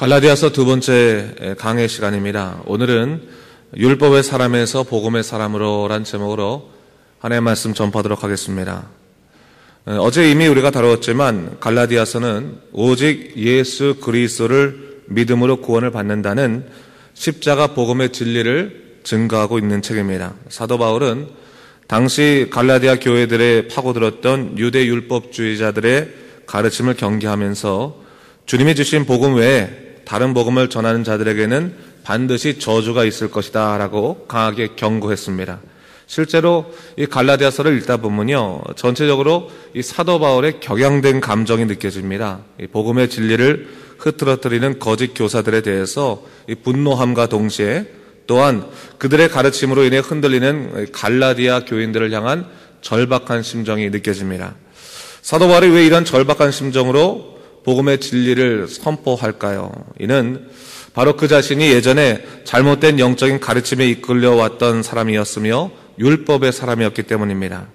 갈라디아서 두 번째 강해 시간입니다. 오늘은 율법의 사람에서 복음의 사람으로란 제목으로 하나님의 말씀 전파하도록 하겠습니다. 어제 이미 우리가 다루었지만 갈라디아서는 오직 예수 그리스도를 믿음으로 구원을 받는다는 십자가 복음의 진리를 증거하고 있는 책입니다. 사도 바울은 당시 갈라디아 교회들에 파고들었던 유대 율법주의자들의 가르침을 경계하면서 주님이 주신 복음 외에 다른 복음을 전하는 자들에게는 반드시 저주가 있을 것이다 라고 강하게 경고했습니다. 실제로 이 갈라디아서를 읽다 보면요, 전체적으로 이 사도 바울의 격양된 감정이 느껴집니다. 이 복음의 진리를 흐트러뜨리는 거짓 교사들에 대해서 이 분노함과 동시에 또한 그들의 가르침으로 인해 흔들리는 갈라디아 교인들을 향한 절박한 심정이 느껴집니다. 사도 바울이 왜 이런 절박한 심정으로 복음의 진리를 선포할까요? 이는 바로 그 자신이 예전에 잘못된 영적인 가르침에 이끌려왔던 사람이었으며 율법의 사람이었기 때문입니다.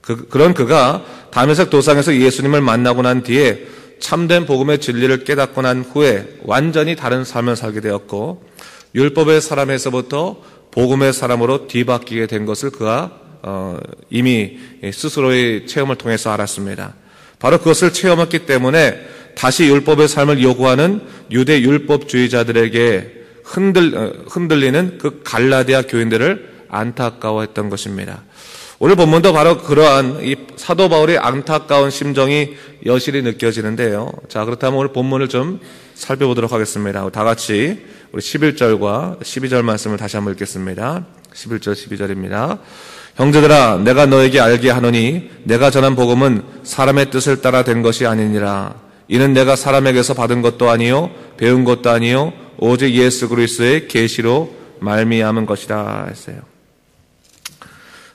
그런 그가 다메섹 도상에서 예수님을 만나고 난 뒤에 참된 복음의 진리를 깨닫고 난 후에 완전히 다른 삶을 살게 되었고 율법의 사람에서부터 복음의 사람으로 뒤바뀌게 된 것을 그가 이미 스스로의 체험을 통해서 알았습니다. 바로 그것을 체험했기 때문에 다시 율법의 삶을 요구하는 유대 율법주의자들에게 흔들리는 그 갈라디아 교인들을 안타까워했던 것입니다. 오늘 본문도 바로 그러한 이 사도 바울의 안타까운 심정이 여실히 느껴지는데요. 자, 그렇다면 오늘 본문을 좀 살펴보도록 하겠습니다. 다 같이 우리 11절과 12절 말씀을 다시 한번 읽겠습니다. 11절 12절입니다. 형제들아, 내가 너에게 알게 하노니 내가 전한 복음은 사람의 뜻을 따라 된 것이 아니니라. 이는 내가 사람에게서 받은 것도 아니요 배운 것도 아니요 오직 예수 그리스도의 계시로 말미암은 것이다 했어요.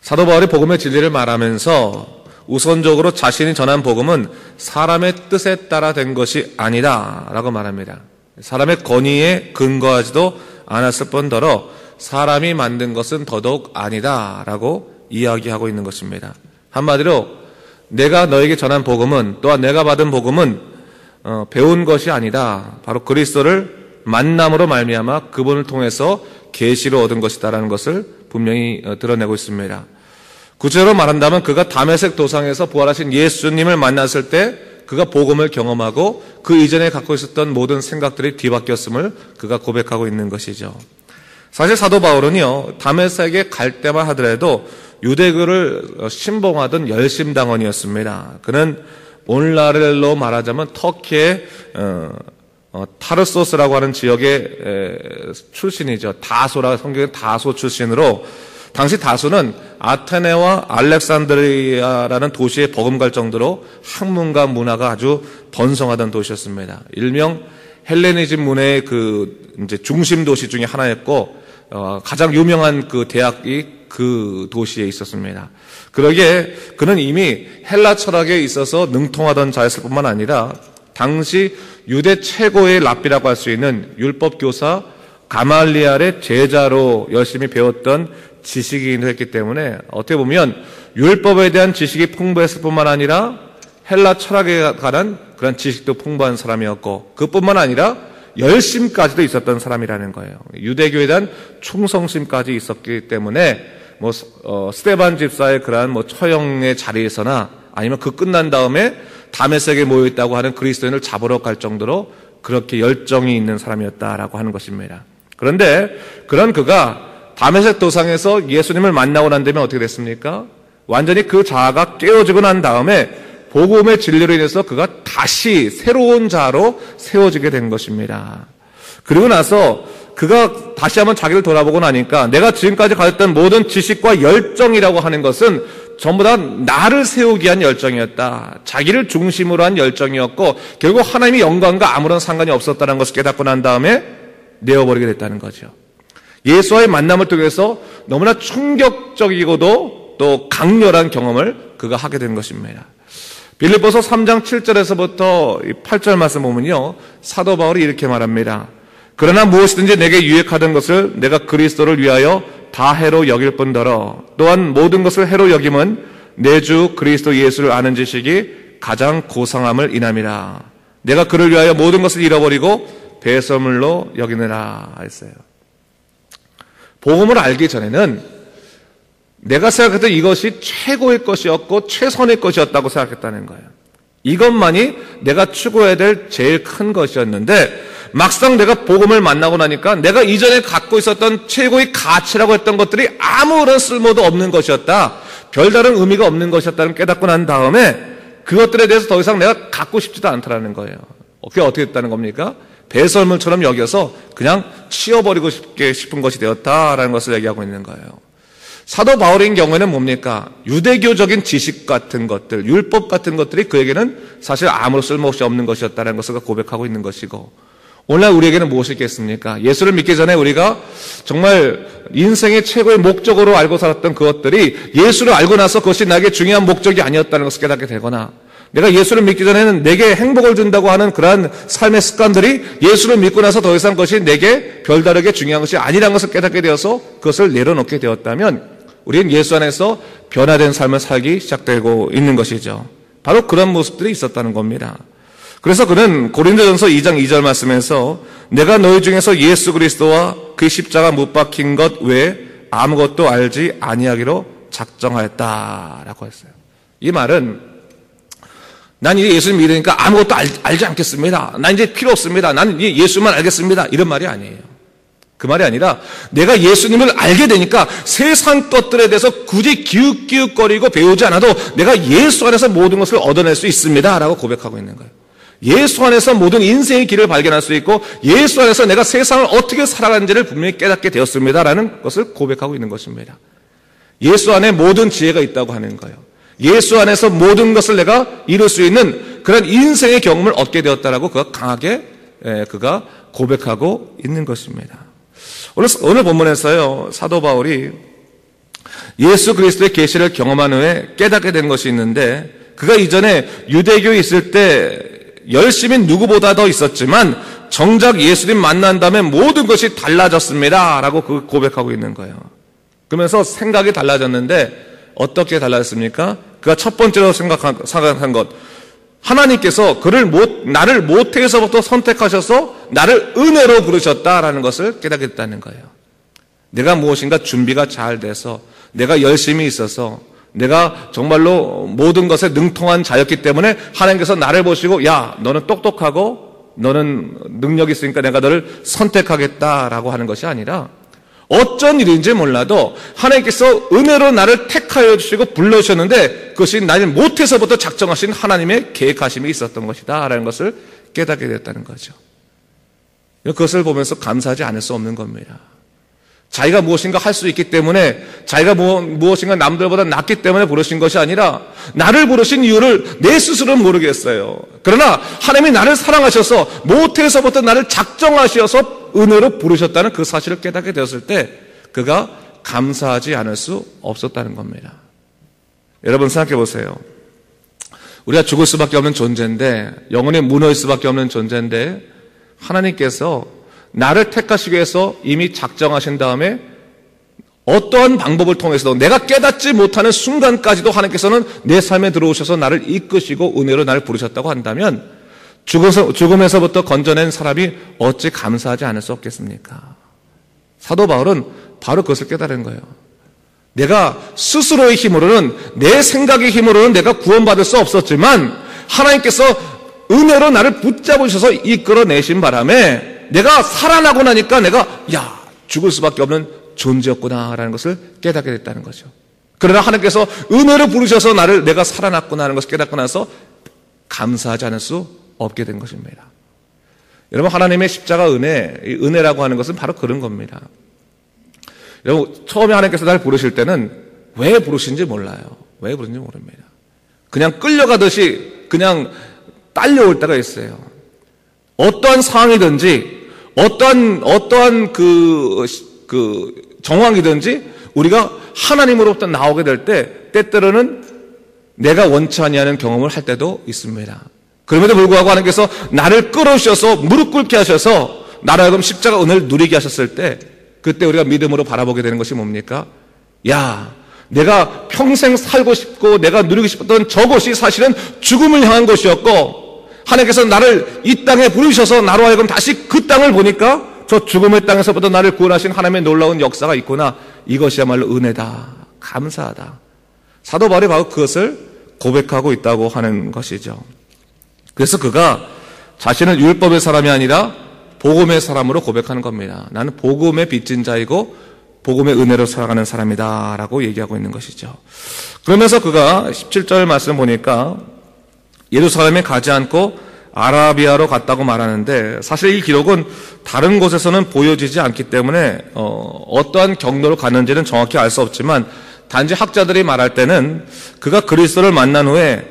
사도 바울이 복음의 진리를 말하면서 우선적으로 자신이 전한 복음은 사람의 뜻에 따라 된 것이 아니다 라고 말합니다. 사람의 권위에 근거하지도 않았을 뿐더러 사람이 만든 것은 더더욱 아니다 라고 이야기하고 있는 것입니다. 한마디로 내가 너에게 전한 복음은, 또한 내가 받은 복음은 배운 것이 아니다. 바로 그리스도를 만남으로 말미암아 그분을 통해서 계시로 얻은 것이다라는 것을 분명히 드러내고 있습니다. 구체적으로 말한다면 그가 다메섹 도상에서 부활하신 예수님을 만났을 때 그가 복음을 경험하고 그 이전에 갖고 있었던 모든 생각들이 뒤바뀌었음을 그가 고백하고 있는 것이죠. 사실 사도 바울은요, 다메섹에 갈 때만 하더라도 유대교를 신봉하던 열심당원이었습니다. 그는 오늘날로 말하자면 터키의 타르소스라고 하는 지역의 출신이죠. 다소라, 성경의 다소 출신으로 당시 다소는 아테네와 알렉산드리아라는 도시에 버금갈 정도로 학문과 문화가 아주 번성하던 도시였습니다. 일명 헬레니즘 문화의 이제 중심 도시 중에 하나였고 가장 유명한 그 대학이 그 도시에 있었습니다. 그러기에 그는 이미 헬라 철학에 있어서 능통하던 자였을 뿐만 아니라 당시 유대 최고의 랍비라고 할 수 있는 율법교사 가말리알의 제자로 열심히 배웠던 지식인도 했기 때문에 어떻게 보면 율법에 대한 지식이 풍부했을 뿐만 아니라 헬라 철학에 관한 그런 지식도 풍부한 사람이었고 그뿐만 아니라 열심까지도 있었던 사람이라는 거예요. 유대교에 대한 충성심까지 있었기 때문에 스데반 집사의 그러한 처형의 자리에서나 아니면 그 끝난 다음에 다메섹에 모여있다고 하는 그리스도인을 잡으러 갈 정도로 그렇게 열정이 있는 사람이었다라고 하는 것입니다. 그런데 그런 그가 다메섹 도상에서 예수님을 만나고 난 다음에 어떻게 됐습니까? 완전히 그 자아가 깨어지고 난 다음에 복음의 진리로 인해서 그가 다시 새로운 자로 세워지게 된 것입니다. 그리고 나서 그가 다시 한번 자기를 돌아보고 나니까 내가 지금까지 가졌던 모든 지식과 열정이라고 하는 것은 전부 다 나를 세우기 위한 열정이었다. 자기를 중심으로 한 열정이었고 결국 하나님의 영광과 아무런 상관이 없었다는 것을 깨닫고 난 다음에 내어버리게 됐다는 거죠. 예수와의 만남을 통해서 너무나 충격적이고도 또 강렬한 경험을 그가 하게 된 것입니다. 빌립보서 3장 7절에서부터 8절 말씀 보면요, 사도 바울이 이렇게 말합니다. 그러나 무엇이든지 내게 유익하던 것을 내가 그리스도를 위하여 다 해로 여길 뿐더러 또한 모든 것을 해로 여김은 내 주 그리스도 예수를 아는 지식이 가장 고상함을 인함이라. 내가 그를 위하여 모든 것을 잃어버리고 배설물로 여기느라 했어요. 복음을 알기 전에는 내가 생각했던 이것이 최고의 것이었고 최선의 것이었다고 생각했다는 거예요. 이것만이 내가 추구해야 될 제일 큰 것이었는데 막상 내가 복음을 만나고 나니까 내가 이전에 갖고 있었던 최고의 가치라고 했던 것들이 아무런 쓸모도 없는 것이었다. 별다른 의미가 없는 것이었다는 깨닫고 난 다음에 그것들에 대해서 더 이상 내가 갖고 싶지도 않다라는 거예요. 그게 어떻게 됐다는 겁니까? 배설물처럼 여겨서 그냥 치워버리고 싶은 것이 되었다라는 것을 얘기하고 있는 거예요. 사도 바울인 경우에는 뭡니까? 유대교적인 지식 같은 것들, 율법 같은 것들이 그에게는 사실 아무런 쓸모없이 없는 것이었다는 것을 고백하고 있는 것이고, 오늘날 우리에게는 무엇이 있겠습니까? 예수를 믿기 전에 우리가 정말 인생의 최고의 목적으로 알고 살았던 그것들이 예수를 알고 나서 그것이 나에게 중요한 목적이 아니었다는 것을 깨닫게 되거나, 내가 예수를 믿기 전에는 내게 행복을 준다고 하는 그러한 삶의 습관들이 예수를 믿고 나서 더 이상 그것이 내게 별다르게 중요한 것이 아니라는 것을 깨닫게 되어서 그것을 내려놓게 되었다면 우리는 예수 안에서 변화된 삶을 살기 시작되고 있는 것이죠. 바로 그런 모습들이 있었다는 겁니다. 그래서 그는 고린도전서 2장 2절 말씀에서 내가 너희 중에서 예수 그리스도와 그 십자가 못 박힌 것 외에 아무것도 알지 아니하기로 작정하였다라고 했어요. 이 말은 난 이제 예수님 믿으니까 아무것도 알지 않겠습니다. 난 이제 필요 없습니다. 난 예수만 알겠습니다. 이런 말이 아니에요. 그 말이 아니라 내가 예수님을 알게 되니까 세상 것들에 대해서 굳이 기웃기웃거리고 배우지 않아도 내가 예수 안에서 모든 것을 얻어낼 수 있습니다 라고 고백하고 있는 거예요. 예수 안에서 모든 인생의 길을 발견할 수 있고 예수 안에서 내가 세상을 어떻게 살아가는지를 분명히 깨닫게 되었습니다라는 것을 고백하고 있는 것입니다. 예수 안에 모든 지혜가 있다고 하는 거예요. 예수 안에서 모든 것을 내가 이룰 수 있는 그런 인생의 경험을 얻게 되었다라고 그가 강하게 그가 고백하고 있는 것입니다. 오늘 본문에서요, 사도 바울이 예수 그리스도의 계시를 경험한 후에 깨닫게 된 것이 있는데, 그가 이전에 유대교에 있을 때 열심히 누구보다 더 있었지만 정작 예수님 만난 다음에 모든 것이 달라졌습니다 라고 그 고백하고 있는 거예요. 그러면서 생각이 달라졌는데 어떻게 달라졌습니까? 그가 첫 번째로 생각한 것, 하나님께서 나를 모태에서부터 선택하셔서 나를 은혜로 부르셨다라는 것을 깨닫게 됐다는 거예요. 내가 무엇인가 준비가 잘 돼서, 내가 열심히 있어서, 내가 정말로 모든 것에 능통한 자였기 때문에 하나님께서 나를 보시고, 야, 너는 똑똑하고 너는 능력이 있으니까 내가 너를 선택하겠다라고 하는 것이 아니라, 어쩐 일인지 몰라도 하나님께서 은혜로 나를 택하여 주시고 불러주셨는데 그것이 나를 못해서부터 작정하신 하나님의 계획하심이 있었던 것이다 라는 것을 깨닫게 됐다는 거죠. 그것을 보면서 감사하지 않을 수 없는 겁니다. 자기가 무엇인가 할 수 있기 때문에, 자기가 무엇인가 남들보다 낫기 때문에 부르신 것이 아니라 나를 부르신 이유를 내 스스로는 모르겠어요. 그러나 하나님이 나를 사랑하셔서 모태에서부터 나를 작정하셔서 은혜로 부르셨다는 그 사실을 깨닫게 되었을 때 그가 감사하지 않을 수 없었다는 겁니다. 여러분 생각해 보세요. 우리가 죽을 수밖에 없는 존재인데, 영원히 무너질 수밖에 없는 존재인데, 하나님께서 나를 택하시기 위해서 이미 작정하신 다음에 어떠한 방법을 통해서도 내가 깨닫지 못하는 순간까지도 하나님께서는 내 삶에 들어오셔서 나를 이끄시고 은혜로 나를 부르셨다고 한다면 죽음에서부터 건져낸 사람이 어찌 감사하지 않을 수 없겠습니까? 사도 바울은 바로 그것을 깨달은 거예요. 내가 스스로의 힘으로는, 내 생각의 힘으로는 내가 구원받을 수 없었지만 하나님께서 은혜로 나를 붙잡으셔서 이끌어내신 바람에 내가 살아나고 나니까 내가 죽을 수밖에 없는 존재였구나라는 것을 깨닫게 됐다는 거죠. 그러나 하나님께서 은혜로 부르셔서 내가 살아났구나 하는 것을 깨닫고 나서 감사하지 않을 수 없게 된 것입니다. 여러분, 하나님의 십자가 은혜라고 하는 것은 바로 그런 겁니다. 여러분, 처음에 하나님께서 나를 부르실 때는 왜 부르신지 몰라요. 왜 부르신지 모릅니다. 그냥 끌려가듯이 그냥 딸려올 때가 있어요. 어떠한 상황이든지 어떠한 그 정황이든지 우리가 하나님으로부터 나오게 될 때 때때로는 내가 원치 아니하는 경험을 할 때도 있습니다. 그럼에도 불구하고 하나님께서 나를 끌어오셔서 무릎 꿇게 하셔서 나로 하여금 십자가 은혜를 누리게 하셨을 때 그때 우리가 믿음으로 바라보게 되는 것이 뭡니까? 내가 평생 살고 싶고 내가 누리고 싶었던 저것이 사실은 죽음을 향한 것이었고 하나님께서 나를 이 땅에 부르셔서 나로 하여금 다시 그 땅을 보니까 저 죽음의 땅에서부터 나를 구원하신 하나님의 놀라운 역사가 있구나. 이것이야말로 은혜다. 감사하다. 사도 바울이 바로 그것을 고백하고 있다고 하는 것이죠. 그래서 그가 자신은 율법의 사람이 아니라 복음의 사람으로 고백하는 겁니다. 나는 복음의 빚진 자이고 복음의 은혜로 살아가는 사람이다 라고 얘기하고 있는 것이죠. 그러면서 그가 17절 말씀 보니까 예루살렘에 가지 않고 아라비아로 갔다고 말하는데, 사실 이 기록은 다른 곳에서는 보여지지 않기 때문에 어떠한 경로로 갔는지는 정확히 알 수 없지만, 단지 학자들이 말할 때는 그가 그리스도를 만난 후에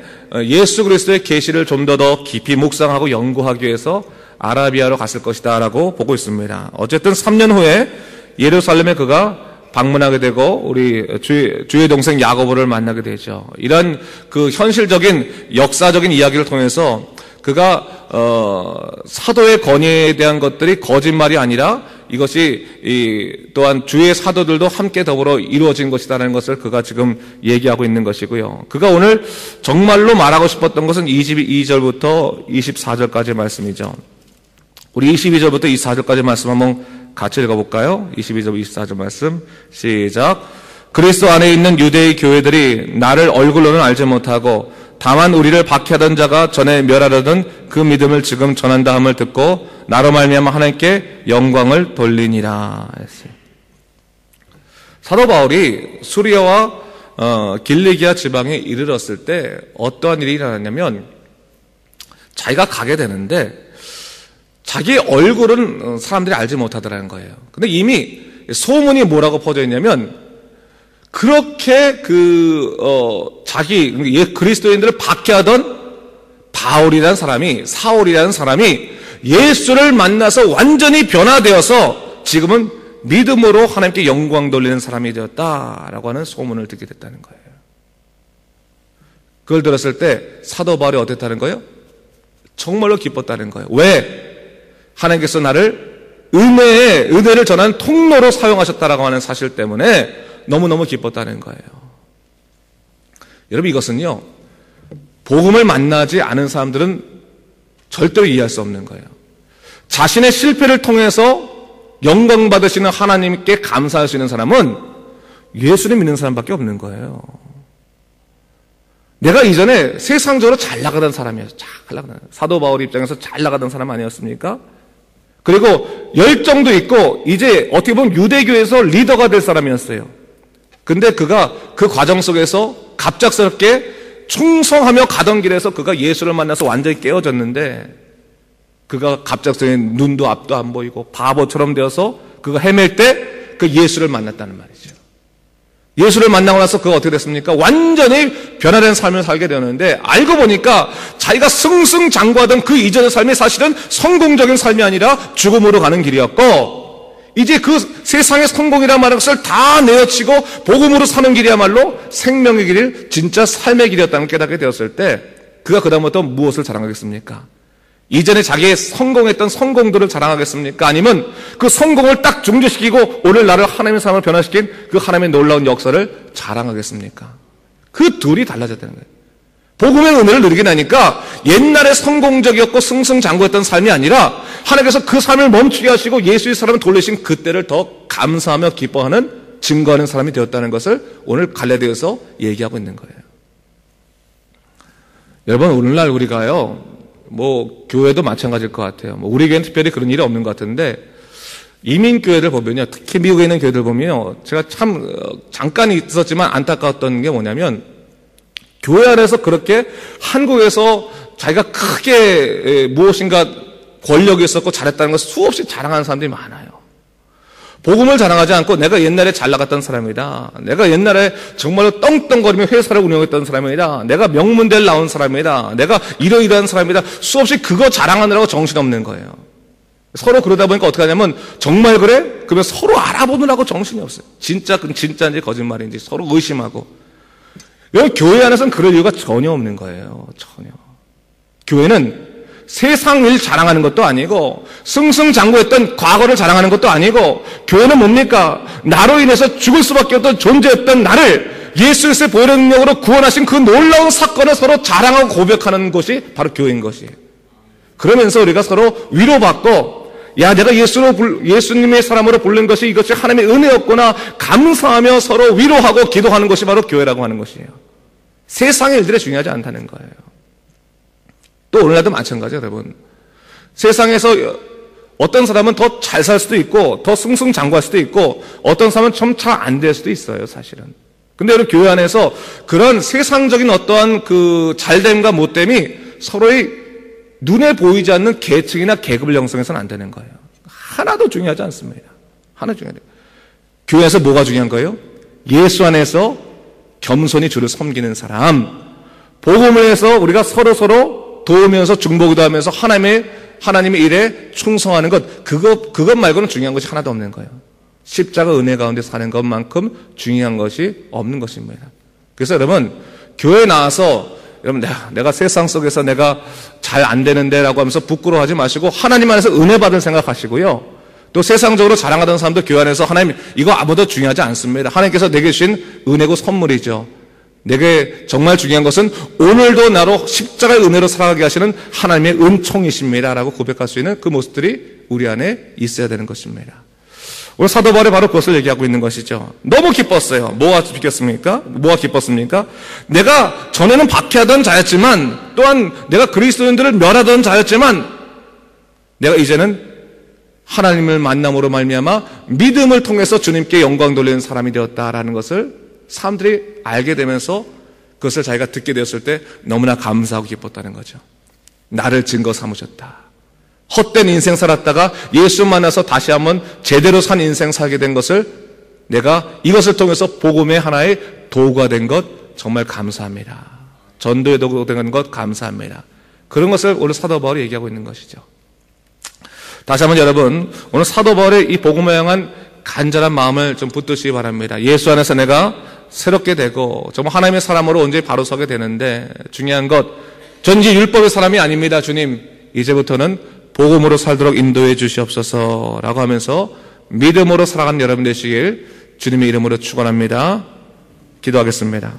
예수 그리스도의 계시를 좀 더 깊이 묵상하고 연구하기 위해서 아라비아로 갔을 것이다 라고 보고 있습니다. 어쨌든 3년 후에 예루살렘에 그가 방문하게 되고 우리 주의 동생 야고보를 만나게 되죠. 이런 그 현실적인 역사적인 이야기를 통해서 그가 사도의 권위에 대한 것들이 거짓말이 아니라 이것이 또한 주의 사도들도 함께 더불어 이루어진 것이라는 것을 그가 지금 얘기하고 있는 것이고요. 그가 오늘 정말로 말하고 싶었던 것은 22절부터 24절까지의 말씀이죠. 우리 22절부터 24절까지 말씀 한번 같이 읽어볼까요? 22절 24절 말씀 시작. 그리스도 안에 있는 유대의 교회들이 나를 얼굴로는 알지 못하고 다만 우리를 박해하던 자가 전에 멸하려던 그 믿음을 지금 전한다 함을 듣고 나로 말미암아 하나님께 영광을 돌리니라 했어요. 사도 바울이 수리아와 길리기아 지방에 이르렀을 때 어떠한 일이 일어났냐면, 자기가 가게 되는데 자기 얼굴은 사람들이 알지 못하더라는 거예요. 근데 이미 소문이 뭐라고 퍼져 있냐면, 그렇게 자기 그리스도인들을 박해하던 바울이라는 사람이, 사울이라는 사람이 예수를 만나서 완전히 변화되어서 지금은 믿음으로 하나님께 영광 돌리는 사람이 되었다라고 하는 소문을 듣게 됐다는 거예요. 그걸 들었을 때 사도 바울이 어땠다는 거예요? 정말로 기뻤다는 거예요. 왜? 하나님께서 나를 은혜를 전하는 통로로 사용하셨다라고 하는 사실 때문에 너무너무 기뻤다는 거예요. 여러분, 이것은요, 복음을 만나지 않은 사람들은 절대로 이해할 수 없는 거예요. 자신의 실패를 통해서 영광 받으시는 하나님께 감사할 수 있는 사람은 예수를 믿는 사람밖에 없는 거예요. 내가 이전에 세상적으로 잘 나가던 사람이었어요. 사도 바울 입장에서 잘 나가던 사람 아니었습니까? 그리고 열정도 있고 이제 어떻게 보면 유대교에서 리더가 될 사람이었어요. 근데 그가 그 과정 속에서 갑작스럽게 충성하며 가던 길에서 그가 예수를 만나서 완전히 깨어졌는데, 그가 갑작스럽게 눈도 앞도 안 보이고 바보처럼 되어서 그가 헤맬 때 그 예수를 만났다는 말이죠. 예수를 만나고 나서 그가 어떻게 됐습니까? 완전히 변화된 삶을 살게 되었는데, 알고 보니까 자기가 승승장구하던 그 이전의 삶이 사실은 성공적인 삶이 아니라 죽음으로 가는 길이었고, 이제 그 세상의 성공이라는 말은 것을 다 내어치고 복음으로 사는 길이야말로 생명의 길, 진짜 삶의 길이었다는 걸 깨닫게 되었을 때, 그가 그다음부터 무엇을 자랑하겠습니까? 이전에 자기의 성공했던 성공들을 자랑하겠습니까? 아니면 그 성공을 딱 중지시키고 오늘 나를 하나님의 삶을 변화시킨 그 하나님의 놀라운 역사를 자랑하겠습니까? 그 둘이 달라졌다는 거예요. 복음의 은혜를 누리게 되니까 옛날에 성공적이었고 승승장구했던 삶이 아니라 하나님께서 그 삶을 멈추게 하시고 예수의 사람을 돌리신 그때를 더 감사하며 기뻐하는, 증거하는 사람이 되었다는 것을 오늘 갈라디아서 얘기하고 있는 거예요. 여러분, 오늘날 우리가요, 교회도 마찬가지일 것 같아요. 우리 교회는 특별히 그런 일이 없는 것 같은데, 이민교회를 보면요, 특히 미국에 있는 교회들 보면요, 제가 참 잠깐 있었지만 안타까웠던 게 뭐냐면, 교회 안에서 그렇게 한국에서 자기가 크게 무엇인가 권력이 있었고 잘했다는 것을 수없이 자랑하는 사람들이 많아요. 복음을 자랑하지 않고 내가 옛날에 잘 나갔던 사람이다, 내가 옛날에 정말로 떵떵거리며 회사를 운영했던 사람이다, 내가 명문대를 나온 사람이다, 내가 이러이러한 사람이다, 수없이 그거 자랑하느라고 정신없는 거예요. 서로 그러다 보니까 어떻게 하냐면, 정말 그래? 그러면 서로 알아보느라고 정신이 없어요. 진짜인지 거짓말인지 서로 의심하고. 여러분, 교회 안에서는 그럴 이유가 전혀 없는 거예요. 전혀. 교회는 세상 일 자랑하는 것도 아니고 승승장구했던 과거를 자랑하는 것도 아니고, 교회는 뭡니까? 나로 인해서 죽을 수밖에 없던 존재였던 나를 예수 그리스도의 보혈의 능력으로 구원하신 그 놀라운 사건을 서로 자랑하고 고백하는 곳이 바로 교회인 것이에요. 그러면서 우리가 서로 위로받고, 야, 내가 예수님의 사람으로 부른 것이 이것이 하나님의 은혜였구나 감사하며 서로 위로하고 기도하는 것이 바로 교회라고 하는 것이에요. 세상의 일들이 중요하지 않다는 거예요. 또 오늘날도 마찬가지예요, 여러분. 세상에서 어떤 사람은 더 잘 살 수도 있고 더 승승장구할 수도 있고 어떤 사람은 좀 잘 안 될 수도 있어요, 사실은. 근데 여러분, 교회 안에서 그런 세상적인 어떠한 그 잘됨과 못됨이 서로의 눈에 보이지 않는 계층이나 계급을 형성해서는 안 되는 거예요. 하나도 중요하지 않습니다. 하나 중요해요. 교회에서 뭐가 중요한 거예요? 예수 안에서 겸손히 주를 섬기는 사람, 복음을 해서 우리가 서로 도우면서 중보기도 하면서 하나님의 일에 충성하는 것, 그것 말고는 중요한 것이 하나도 없는 거예요. 십자가 은혜 가운데 사는 것만큼 중요한 것이 없는 것입니다. 그래서 여러분, 교회에 나와서 여러분, 내가 세상 속에서 내가 잘 안 되는데 라고 하면서 부끄러워하지 마시고 하나님 안에서 은혜 받은 생각하시고요. 또 세상적으로 자랑하던 사람도 교회 안에서 하나님, 이거 아무도 중요하지 않습니다. 하나님께서 내게 주신 은혜고 선물이죠. 내게 정말 중요한 것은 오늘도 나로 십자가의 은혜로 살아가게 하시는 하나님의 은총이십니다 라고 고백할 수 있는 그 모습들이 우리 안에 있어야 되는 것입니다. 오늘 사도 바울이 바로 그것을 얘기하고 있는 것이죠. 너무 기뻤어요. 뭐가 기뻤습니까? 내가 전에는 박해하던 자였지만, 또한 내가 그리스도인들을 멸하던 자였지만, 내가 이제는 하나님을 만남으로 말미암아 믿음을 통해서 주님께 영광 돌리는 사람이 되었다라는 것을 사람들이 알게 되면서 그것을 자기가 듣게 되었을 때 너무나 감사하고 기뻤다는 거죠. 나를 증거 삼으셨다. 헛된 인생 살았다가 예수 만나서 다시 한번 제대로 산 인생 살게 된 것을 내가 이것을 통해서 복음의 하나의 도구가 된 것 정말 감사합니다. 전도의 도구가 된 것 감사합니다. 그런 것을 오늘 사도 바울이 얘기하고 있는 것이죠. 다시 한번 여러분, 오늘 사도 바울의 이 복음을 향한 간절한 마음을 좀 붙드시기 바랍니다. 예수 안에서 내가 새롭게 되고 정말 하나님의 사람으로 언제 바로 서게 되는데, 중요한 것, 전 이제 율법의 사람이 아닙니다. 주님, 이제부터는 복음으로 살도록 인도해 주시옵소서라고 하면서 믿음으로 살아가는 여러분 되시길 주님의 이름으로 축원합니다. 기도하겠습니다.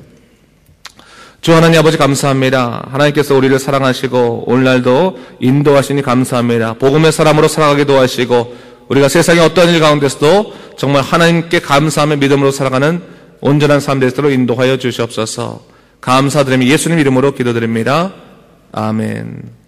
주 하나님 아버지 감사합니다. 하나님께서 우리를 사랑하시고 오늘날도 인도하시니 감사합니다. 복음의 사람으로 살아가게 도와주시고 우리가 세상의 어떤 일 가운데서도 정말 하나님께 감사하며 믿음으로 살아가는 온전한 삶 되도록 인도하여 주시옵소서. 감사드리며 예수님 이름으로 기도드립니다. 아멘.